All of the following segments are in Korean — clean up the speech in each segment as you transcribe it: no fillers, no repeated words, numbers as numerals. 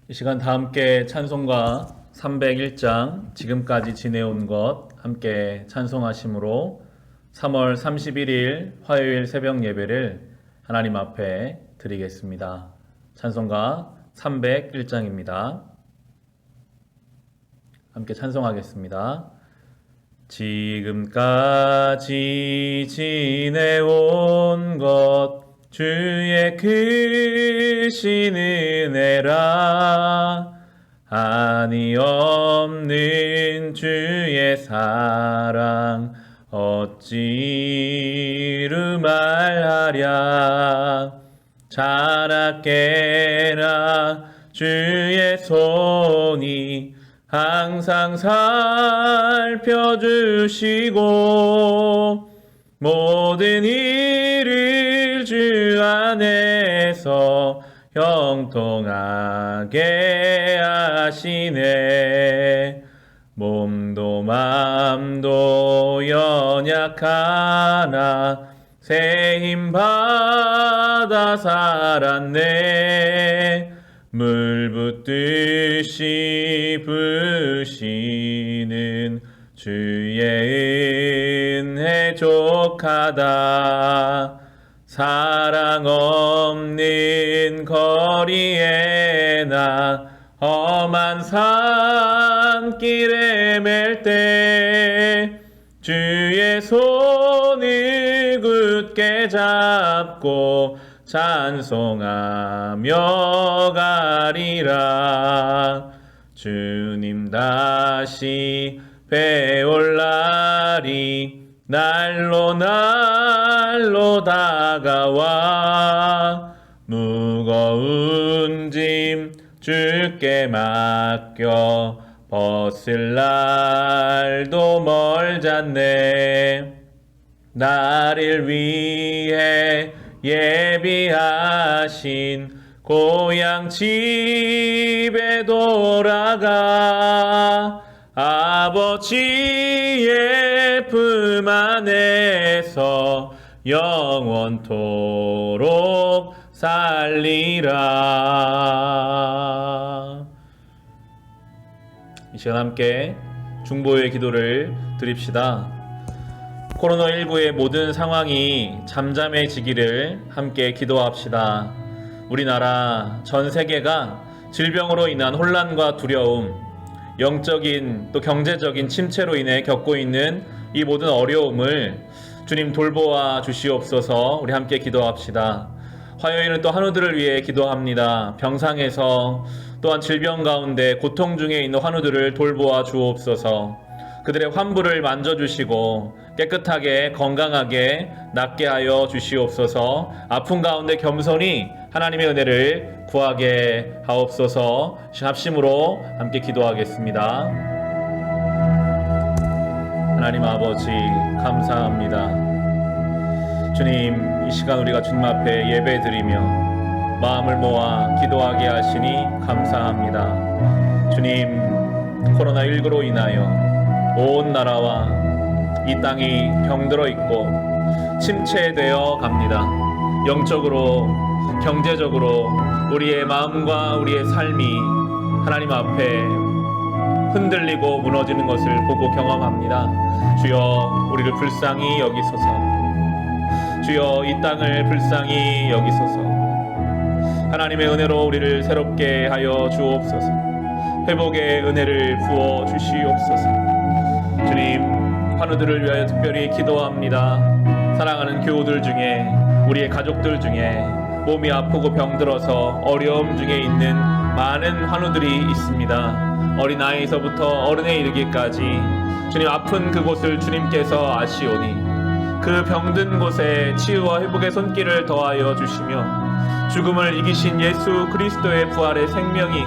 이 시간 다 함께 찬송가 301장 지금까지 지내온 것 함께 찬송하심으로 3월 31일 화요일 새벽 예배를 하나님 앞에 드리겠습니다. 찬송가 301장입니다. 함께 찬송하겠습니다. 지금까지 지내온 것 주의 크신 은혜라 한이 없는 주의 사랑 어찌 이루 말하랴 자라깨나 주의 손이 항상 살펴주시고 모든 일을 주 안에서 형통하게 하시네. 몸도 맘도 연약하나 새 힘 받아 살았네. 물 붓듯이 부시는 주의 은혜 족하다. 사랑 없는 거리에 나 험한 산길에 맬 때 주의 손을 굳게 잡고 찬송하며 가리라. 주님 다시 배올 날이 날로 다가와 무거운 짐 주께 맡겨 벗을 날도 멀잖네. 나를 위해 예비하신 고향 집에 돌아가 아버지의 품 안에서 영원토록 살리라. 이 시간 함께 중보의 기도를 드립시다. 코로나19의 모든 상황이 잠잠해지기를 함께 기도합시다. 우리나라 전 세계가 질병으로 인한 혼란과 두려움, 영적인 또 경제적인 침체로 인해 겪고 있는 이 모든 어려움을 주님 돌보아 주시옵소서. 우리 함께 기도합시다. 화요일은 또 환우들을 위해 기도합니다. 병상에서 또한 질병 가운데 고통 중에 있는 환우들을 돌보아 주옵소서. 그들의 환부를 만져주시고 깨끗하게 건강하게 낫게 하여 주시옵소서. 아픈 가운데 겸손히 하나님의 은혜를 구하게 하옵소서. 합심으로 함께 기도하겠습니다. 하나님 아버지 감사합니다. 주님, 이 시간 우리가 주님 앞에 예배드리며 마음을 모아 기도하게 하시니 감사합니다. 주님, 코로나19로 인하여 온 나라와 이 땅이 병들어 있고 침체되어 갑니다. 영적으로, 경제적으로 우리의 마음과 우리의 삶이 하나님 앞에 흔들리고 무너지는 것을 보고 경험합니다. 주여, 우리를 불쌍히 여기소서. 주여, 이 땅을 불쌍히 여기소서. 하나님의 은혜로 우리를 새롭게 하여 주옵소서. 회복의 은혜를 부어 주시옵소서. 주님, 환우들을 위하여 특별히 기도합니다. 사랑하는 교우들 중에, 우리의 가족들 중에 몸이 아프고 병들어서 어려움 중에 있는 많은 환우들이 있습니다. 어린아이에서부터 어른에 이르기까지 주님, 아픈 그곳을 주님께서 아시오니 그 병든 곳에 치유와 회복의 손길을 더하여 주시며 죽음을 이기신 예수 그리스도의 부활의 생명이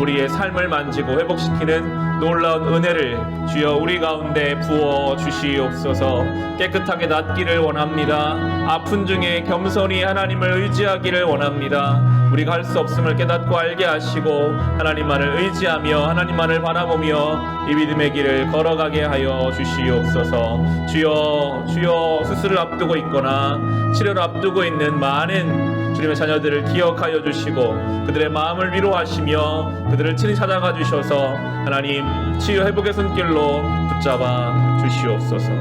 우리의 삶을 만지고 회복시키는 놀라운 은혜를 주여 우리 가운데 부어 주시옵소서. 깨끗하게 낫기를 원합니다. 아픈 중에 겸손히 하나님을 의지하기를 원합니다. 우리가 할 수 없음을 깨닫고 알게 하시고 하나님만을 의지하며 하나님만을 바라보며 이 믿음의 길을 걸어가게 하여 주시옵소서. 주여, 주여, 수술을 앞두고 있거나 치료를 앞두고 있는 많은 주님의 자녀들을 기억하여 주시고 그들의 마음을 위로하시며 그들을 친히 찾아가 주셔서 하나님 치유 회복의 손길로 붙잡아 주시옵소서.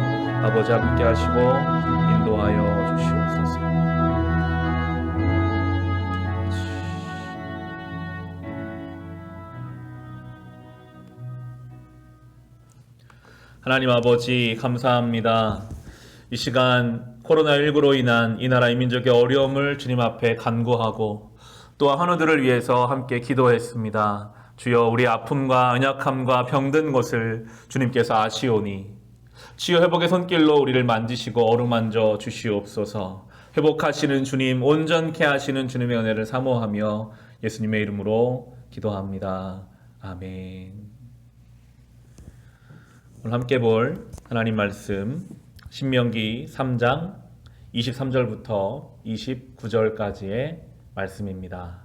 아버지 함께 하시고 인도하여 주시옵소서. 하나님 아버지 감사합니다. 이 시간 코로나19로 인한 이 나라 이 민족의 어려움을 주님 앞에 간구하고 또한 환우들을 위해서 함께 기도했습니다. 주여 우리 아픔과 연약함과 병든 것을 주님께서 아시오니 치유 회복의 손길로 우리를 만지시고 어루만져 주시옵소서. 회복하시는 주님, 온전케 하시는 주님의 은혜를 사모하며 예수님의 이름으로 기도합니다. 아멘. 오늘 함께 볼 하나님 말씀 신명기 3장 23절부터 29절까지의 말씀입니다.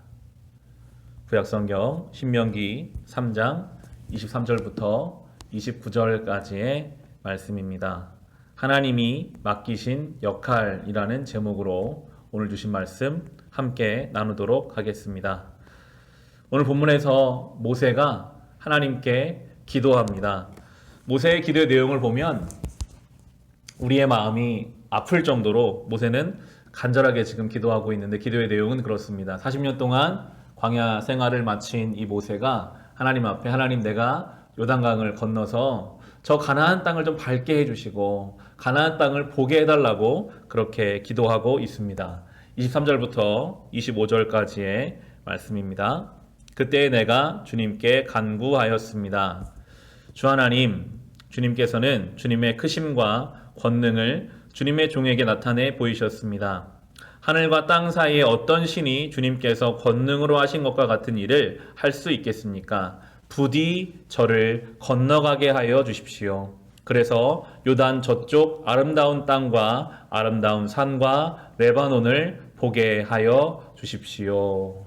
구약성경 신명기 3장 23절부터 29절까지의 말씀입니다. 하나님이 맡기신 역할이라는 제목으로 오늘 주신 말씀 함께 나누도록 하겠습니다. 오늘 본문에서 모세가 하나님께 기도합니다. 모세의 기도의 내용을 보면 우리의 마음이 아플 정도로 모세는 간절하게 지금 기도하고 있는데 기도의 내용은 그렇습니다. 40년 동안 광야 생활을 마친 이 모세가 하나님 앞에 하나님 내가 요단강을 건너서 저 가나안 땅을 좀 밟게 해주시고 가나안 땅을 보게 해달라고 그렇게 기도하고 있습니다. 23절부터 25절까지의 말씀입니다. 그때 내가 주님께 간구하였습니다. 주 하나님, 주님께서는 주님의 크심과 권능을 주님의 종에게 나타내 보이셨습니다. 하늘과 땅 사이에 어떤 신이 주님께서 권능으로 하신 것과 같은 일을 할 수 있겠습니까? 부디 저를 건너가게 하여 주십시오. 그래서 요단 저쪽 아름다운 땅과 아름다운 산과 레바논을 보게 하여 주십시오.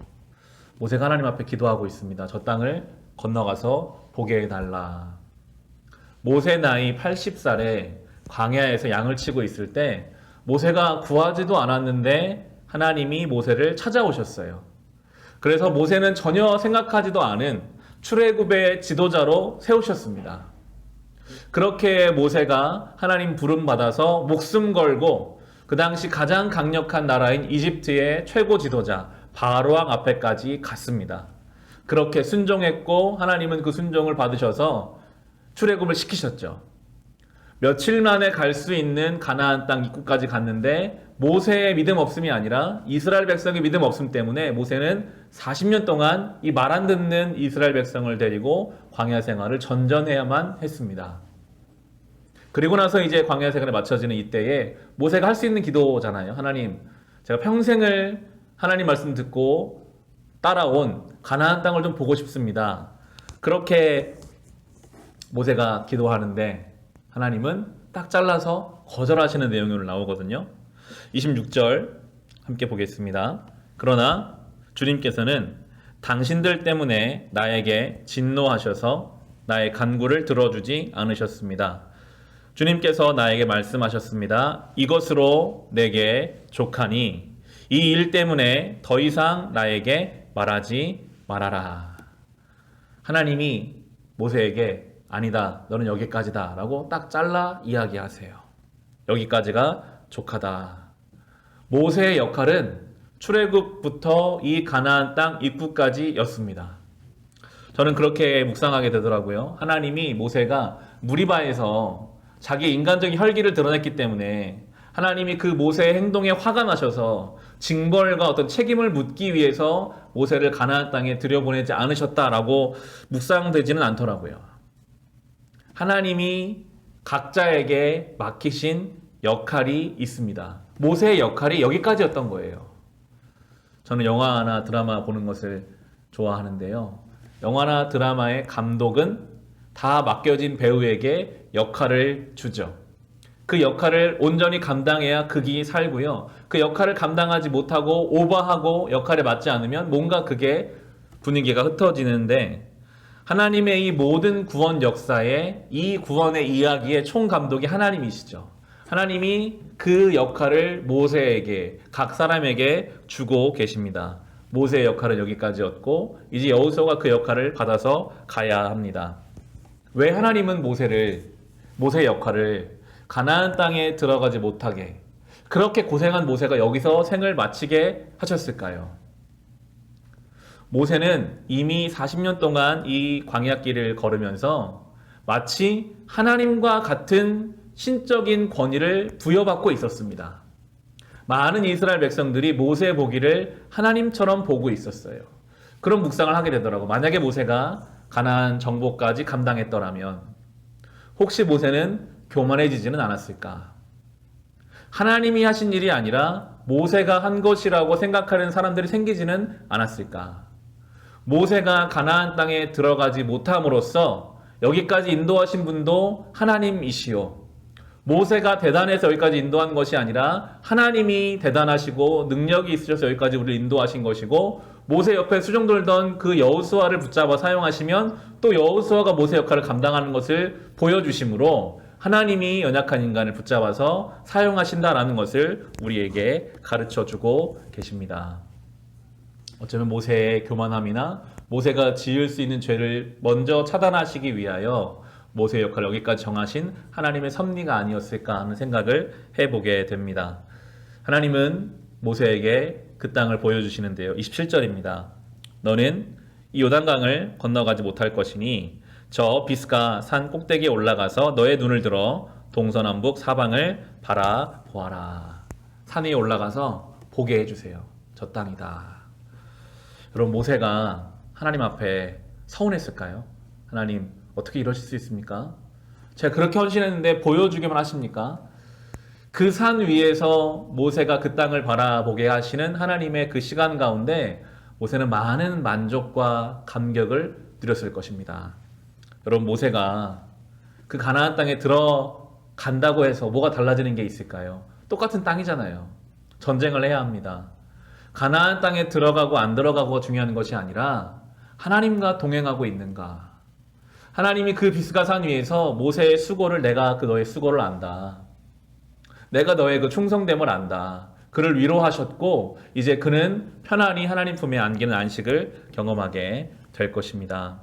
모세가 하나님 앞에 기도하고 있습니다. 저 땅을 건너가서 보게 해달라. 모세 나이 80살에 광야에서 양을 치고 있을 때 모세가 구하지도 않았는데 하나님이 모세를 찾아오셨어요. 그래서 모세는 전혀 생각하지도 않은 출애굽의 지도자로 세우셨습니다. 그렇게 모세가 하나님 부름 받아서 목숨 걸고 그 당시 가장 강력한 나라인 이집트의 최고 지도자 바로왕 앞에까지 갔습니다. 그렇게 순종했고 하나님은 그 순종을 받으셔서 출애굽을 시키셨죠. 며칠 만에 갈 수 있는 가나안 땅 입구까지 갔는데 모세의 믿음 없음이 아니라 이스라엘 백성의 믿음 없음 때문에 모세는 40년 동안 이 말 안 듣는 이스라엘 백성을 데리고 광야 생활을 전전해야만 했습니다. 그리고 나서 이제 광야 생활에 맞춰지는 이때에 모세가 할 수 있는 기도잖아요. 하나님, 제가 평생을 하나님 말씀 듣고 따라온 가나안 땅을 좀 보고 싶습니다. 그렇게 모세가 기도하는데 하나님은 딱 잘라서 거절하시는 내용이 오늘 나오거든요. 26절 함께 보겠습니다. 그러나 주님께서는 당신들 때문에 나에게 진노하셔서 나의 간구를 들어주지 않으셨습니다. 주님께서 나에게 말씀하셨습니다. 이것으로 내게 족하니 이 일 때문에 더 이상 나에게 말하지 말아라. 하나님이 모세에게 아니다, 너는 여기까지다 라고 딱 잘라 이야기하세요. 여기까지가 족하다. 모세의 역할은 출애굽부터 이 가나안 땅 입구까지였습니다. 저는 그렇게 묵상하게 되더라고요. 하나님이 모세가 무리바에서 자기 인간적인 혈기를 드러냈기 때문에 하나님이 그 모세의 행동에 화가 나셔서 징벌과 어떤 책임을 묻기 위해서 모세를 가나안 땅에 들여보내지 않으셨다라고 묵상되지는 않더라고요. 하나님이 각자에게 맡기신 역할이 있습니다. 모세의 역할이 여기까지였던 거예요. 저는 영화나 드라마 보는 것을 좋아하는데요. 영화나 드라마의 감독은 다 맡겨진 배우에게 역할을 주죠. 그 역할을 온전히 감당해야 극이 살고요. 그 역할을 감당하지 못하고 오버하고 역할에 맞지 않으면 뭔가 그게 분위기가 흩어지는데 하나님의 이 모든 구원 역사에 이 구원의 이야기의 총감독이 하나님이시죠. 하나님이 그 역할을 모세에게, 각 사람에게 주고 계십니다. 모세의 역할은 여기까지였고 이제 여호수아가 그 역할을 받아서 가야 합니다. 왜 하나님은 모세의 역할을 가나안 땅에 들어가지 못하게 그렇게 고생한 모세가 여기서 생을 마치게 하셨을까요? 모세는 이미 40년 동안 이 광야길을 걸으면서 마치 하나님과 같은 신적인 권위를 부여받고 있었습니다. 많은 이스라엘 백성들이 모세의 보기를 하나님처럼 보고 있었어요. 그런 묵상을 하게 되더라고. 만약에 모세가 가나안 정복까지 감당했더라면 혹시 모세는 교만해지지는 않았을까? 하나님이 하신 일이 아니라 모세가 한 것이라고 생각하는 사람들이 생기지는 않았을까? 모세가 가나안 땅에 들어가지 못함으로써 여기까지 인도하신 분도 하나님이시오. 모세가 대단해서 여기까지 인도한 것이 아니라 하나님이 대단하시고 능력이 있으셔서 여기까지 우리를 인도하신 것이고 모세 옆에 수종돌던 그 여호수아를 붙잡아 사용하시면 또 여호수아가 모세 역할을 감당하는 것을 보여주심으로 하나님이 연약한 인간을 붙잡아서 사용하신다라는 것을 우리에게 가르쳐주고 계십니다. 어쩌면 모세의 교만함이나 모세가 지을 수 있는 죄를 먼저 차단하시기 위하여 모세의 역할을 여기까지 정하신 하나님의 섭리가 아니었을까 하는 생각을 해보게 됩니다. 하나님은 모세에게 그 땅을 보여주시는데요. 27절입니다. 너는 이 요단강을 건너가지 못할 것이니 저 비스가 산 꼭대기에 올라가서 너의 눈을 들어 동서남북 사방을 바라보아라. 산 위에 올라가서 보게 해주세요. 저 땅이다. 여러분, 모세가 하나님 앞에 서운했을까요? 하나님, 어떻게 이러실 수 있습니까? 제가 그렇게 헌신했는데 보여주기만 하십니까? 그 산 위에서 모세가 그 땅을 바라보게 하시는 하나님의 그 시간 가운데 모세는 많은 만족과 감격을 누렸을 것입니다. 여러분, 모세가 그 가나안 땅에 들어간다고 해서 뭐가 달라지는 게 있을까요? 똑같은 땅이잖아요. 전쟁을 해야 합니다. 가나안 땅에 들어가고 안 들어가고가 중요한 것이 아니라 하나님과 동행하고 있는가. 하나님이 그 비스가 산 위에서 모세의 수고를 내가 그 너의 수고를 안다. 내가 너의 그 충성됨을 안다. 그를 위로하셨고 이제 그는 편안히 하나님 품에 안기는 안식을 경험하게 될 것입니다.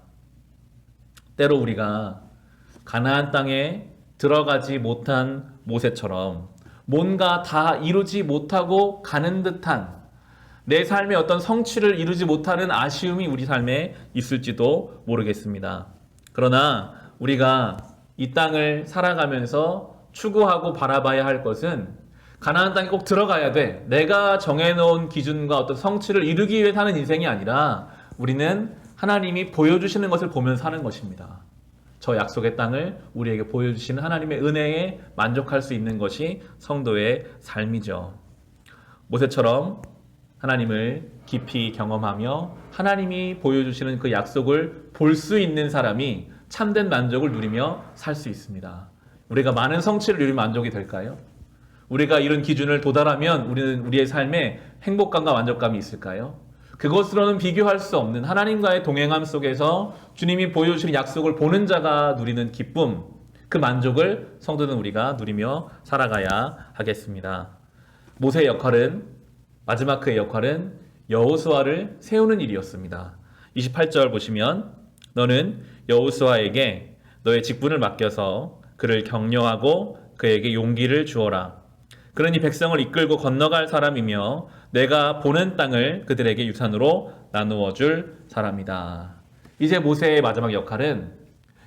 때로 우리가 가나안 땅에 들어가지 못한 모세처럼 뭔가 다 이루지 못하고 가는 듯한 내 삶의 어떤 성취를 이루지 못하는 아쉬움이 우리 삶에 있을지도 모르겠습니다. 그러나 우리가 이 땅을 살아가면서 추구하고 바라봐야 할 것은 가나안 땅에 꼭 들어가야 돼. 내가 정해놓은 기준과 어떤 성취를 이루기 위해 사는 인생이 아니라 우리는 하나님이 보여주시는 것을 보면서 사는 것입니다. 저 약속의 땅을 우리에게 보여주시는 하나님의 은혜에 만족할 수 있는 것이 성도의 삶이죠. 모세처럼 하나님을 깊이 경험하며 하나님이 보여주시는 그 약속을 볼 수 있는 사람이 참된 만족을 누리며 살 수 있습니다. 우리가 많은 성취를 누리면 만족이 될까요? 우리가 이런 기준을 도달하면 우리는 우리의 삶에 행복감과 만족감이 있을까요? 그것으로는 비교할 수 없는 하나님과의 동행함 속에서 주님이 보여주시는 약속을 보는 자가 누리는 기쁨, 그 만족을 성도는 우리가 누리며 살아가야 하겠습니다. 모세의 역할은, 마지막 그의 역할은 여호수아를 세우는 일이었습니다. 28절 보시면 너는 여호수아에게 너의 직분을 맡겨서 그를 격려하고 그에게 용기를 주어라. 그러니 백성을 이끌고 건너갈 사람이며 내가 보는 땅을 그들에게 유산으로 나누어 줄 사람이다. 이제 모세의 마지막 역할은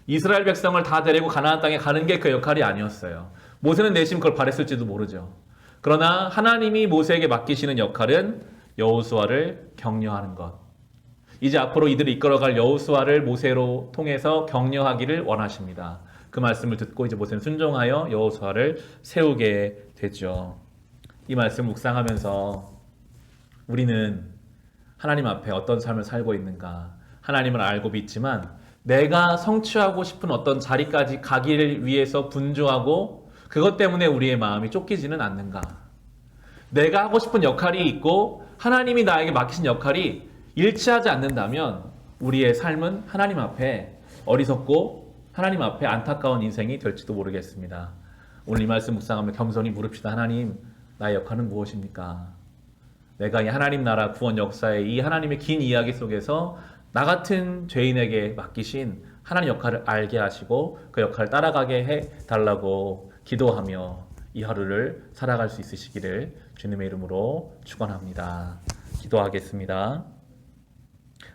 이스라엘 백성을 다 데리고 가나안 땅에 가는 게 그 역할이 아니었어요. 모세는 내심 그걸 바랬을지도 모르죠. 그러나 하나님이 모세에게 맡기시는 역할은 여호수아를 격려하는 것. 이제 앞으로 이들을 이끌어갈 여호수아를 모세로 통해서 격려하기를 원하십니다. 그 말씀을 듣고 이제 모세는 순종하여 여호수아를 세우게 되죠. 이 말씀 묵상하면서 우리는 하나님 앞에 어떤 삶을 살고 있는가, 하나님을 알고 믿지만 내가 성취하고 싶은 어떤 자리까지 가기를 위해서 분주하고 그것 때문에 우리의 마음이 쫓기지는 않는가. 내가 하고 싶은 역할이 있고 하나님이 나에게 맡기신 역할이 일치하지 않는다면 우리의 삶은 하나님 앞에 어리석고 하나님 앞에 안타까운 인생이 될지도 모르겠습니다. 오늘 이 말씀 묵상하며 겸손히 물읍시다. 하나님, 나의 역할은 무엇입니까? 내가 이 하나님 나라 구원 역사의 이 하나님의 긴 이야기 속에서 나 같은 죄인에게 맡기신 하나님 역할을 알게 하시고 그 역할을 따라가게 해달라고 기도하며 이 하루를 살아갈 수 있으시기를 주님의 이름으로 축원합니다. 기도하겠습니다.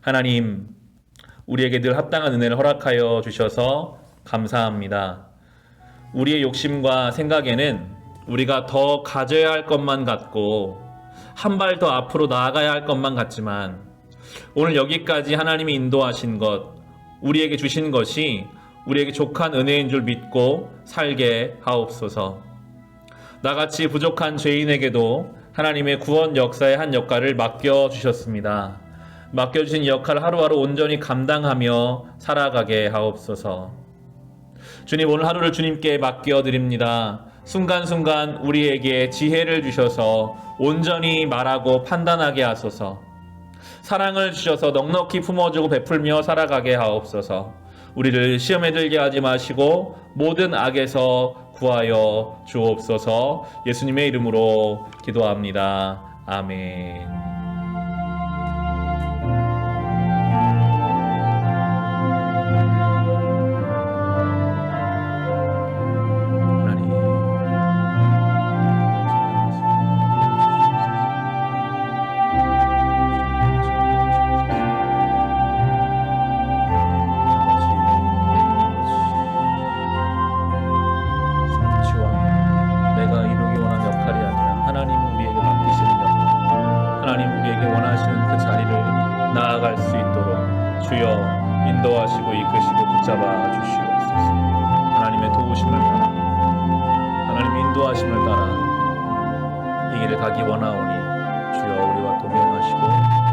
하나님, 우리에게 늘 합당한 은혜를 허락하여 주셔서 감사합니다. 우리의 욕심과 생각에는 우리가 더 가져야 할 것만 같고 한 발 더 앞으로 나아가야 할 것만 같지만 오늘 여기까지 하나님이 인도하신 것, 우리에게 주신 것이 우리에게 족한 은혜인 줄 믿고 살게 하옵소서. 나같이 부족한 죄인에게도 하나님의 구원 역사의 한 역할을 맡겨주셨습니다. 맡겨주신 역할을 하루하루 온전히 감당하며 살아가게 하옵소서. 주님, 오늘 하루를 주님께 맡겨드립니다. 순간순간 우리에게 지혜를 주셔서 온전히 말하고 판단하게 하소서. 사랑을 주셔서 넉넉히 품어주고 베풀며 살아가게 하옵소서. 우리를 시험에 들게 하지 마시고 모든 악에서 구하여 주옵소서. 예수님의 이름으로 기도합니다. 아멘. 나아갈 수 있도록 주여 인도하시고 이끄시고 붙잡아 주시옵소서. 하나님의 도우심을 따라, 하나님의 인도하심을 따라 이 길을 가기 원하오니 주여 우리와 동행하시고